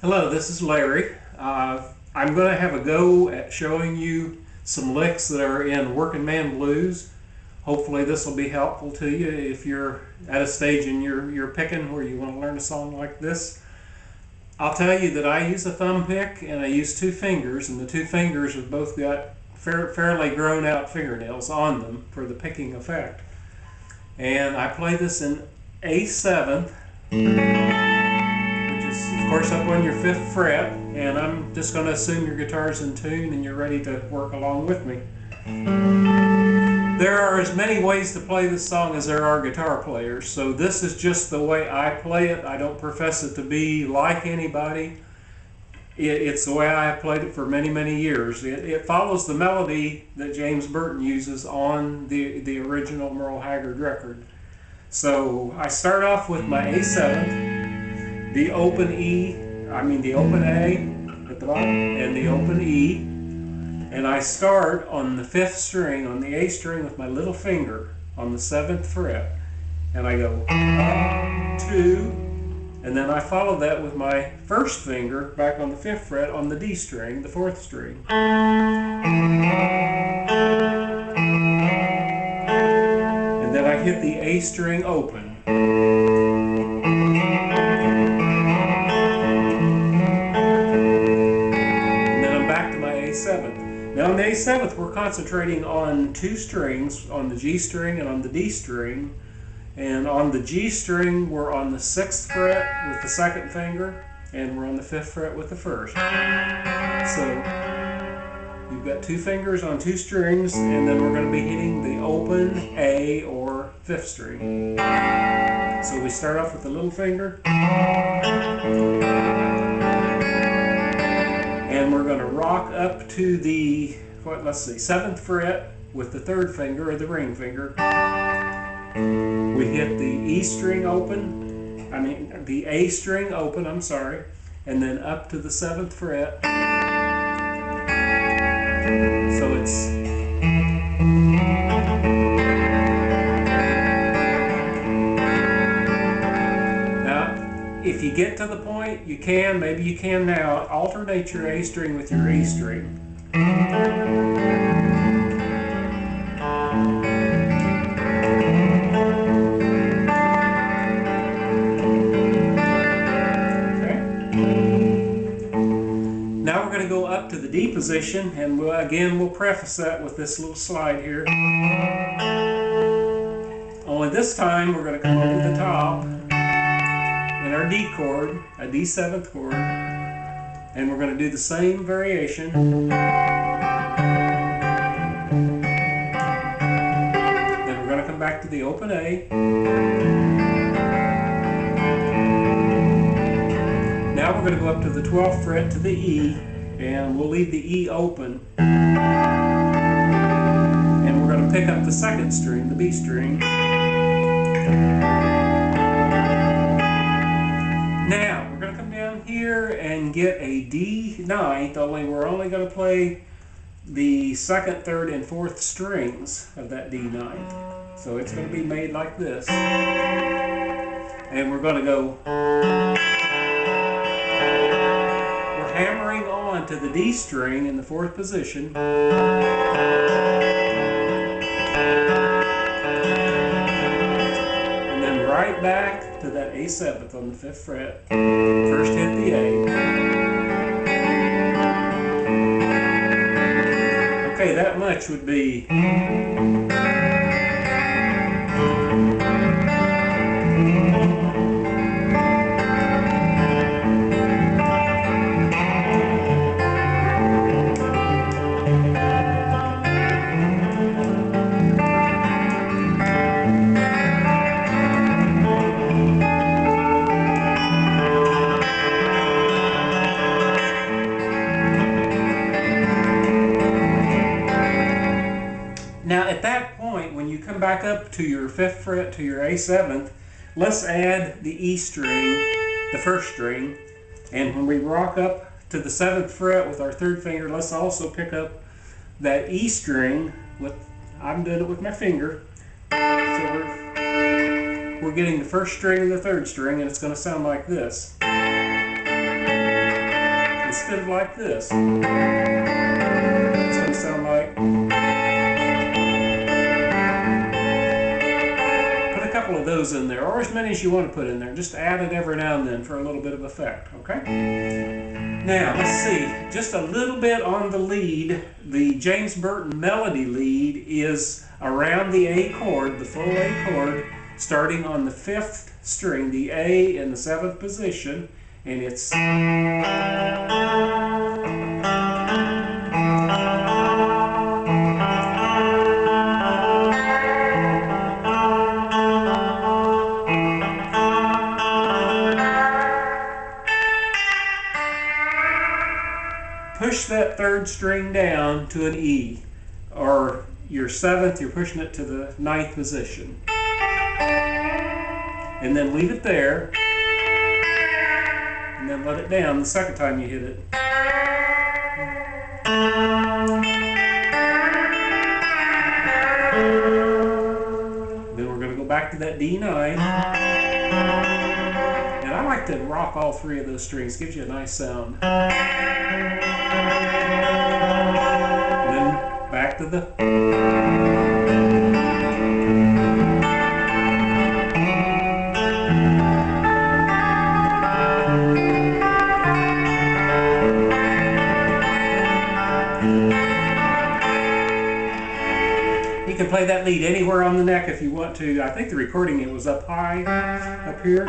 Hello, this is Larry. I'm going to have a go at showing you some licks that are in Working Man Blues. Hopefully this will be helpful to you if you're at a stage in your picking where you want to learn a song like this. I'll tell you that I use a thumb pick and I use two fingers, and the two fingers have both got fairly grown out fingernails on them for the picking effect. And I play this in A7, which is of course up on your 5th fret, and I'm just going to assume your guitar's in tune and you're ready to work along with me. There are as many ways to play this song as there are guitar players, so this is just the way I play it. I don't profess it to be like anybody. It's the way I played it for many, many years. It follows the melody that James Burton uses on the original Merle Haggard record. So I start off with my A7, the open the open A at the bottom, and the open E. And I start on the 5th string, on the A string, with my little finger on the 7th fret. And I go 2, and then I follow that with my 1st finger back on the 5th fret on the D string, the 4th string. And then I hit the A string open. And then I'm back to my A7th. Now on the A7th, we're concentrating on two strings, on the G string and on the D string. And on the G string, we're on the 6th fret with the 2nd finger, and we're on the 5th fret with the 1st. So you've got two fingers on two strings, and then we're going to be hitting the open A or 5th string. So we start off with the little finger, and we're going to rock up to the, 7th fret with the 3rd finger, or the ring finger. We hit the E string open, the A string open, and then up to the 7th fret. So it's now, if you get to the point, maybe you can now alternate your A string with your E string. Now we're going to go up to the D position, and we'll preface that with this little slide here. Only this time we're going to come over the top in our D chord, a D7th chord, and we're going to do the same variation. Then we're going to come back to the open A. Now we're going to go up to the 12th fret to the E, and we'll leave the E open. And we're going to pick up the 2nd string, the B string. Now we're going to come down here and get a D ninth, only we're only going to play the 2nd, 3rd, and 4th strings of that D ninth. So it's going to be made like this. And we're going to go hammering on to the D string in the 4th position, and then right back to that A7th on the 5th fret. First hit the A. Okay, that much would be Now at that point, when you come back up to your 5th fret to your A7th, let's add the E string, the 1st string, and when we rock up to the 7th fret with our 3rd finger, let's also pick up that E string I'm doing it with my finger. So we're getting the 1st string and the 3rd string, and it's going to sound like this. instead of like this. It's going to sound like. Put a couple of those in there, or as many as you want to put in there. Just add it every now and then for a little bit of effect, okay? Now, let's see, just a little bit on the lead. The James Burton melody lead is around the A chord, the full A chord, starting on the 5th string, the A in the 7th position, and it's... Push that 3rd string down to an E, or your 7th, you're pushing it to the 9th position. And then leave it there, and then let it down the second time you hit it. Then we're going to go back to that D9. And I like to rock all 3 of those strings, gives you a nice sound. And then back to the... You can play that lead anywhere on the neck if you want to. I think the recording it was up high, up here.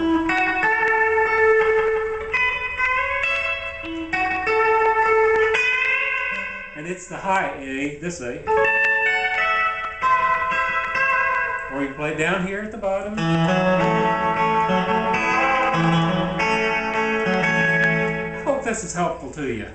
And it's the high A, this A. Or you can play it down here at the bottom. I hope this is helpful to you.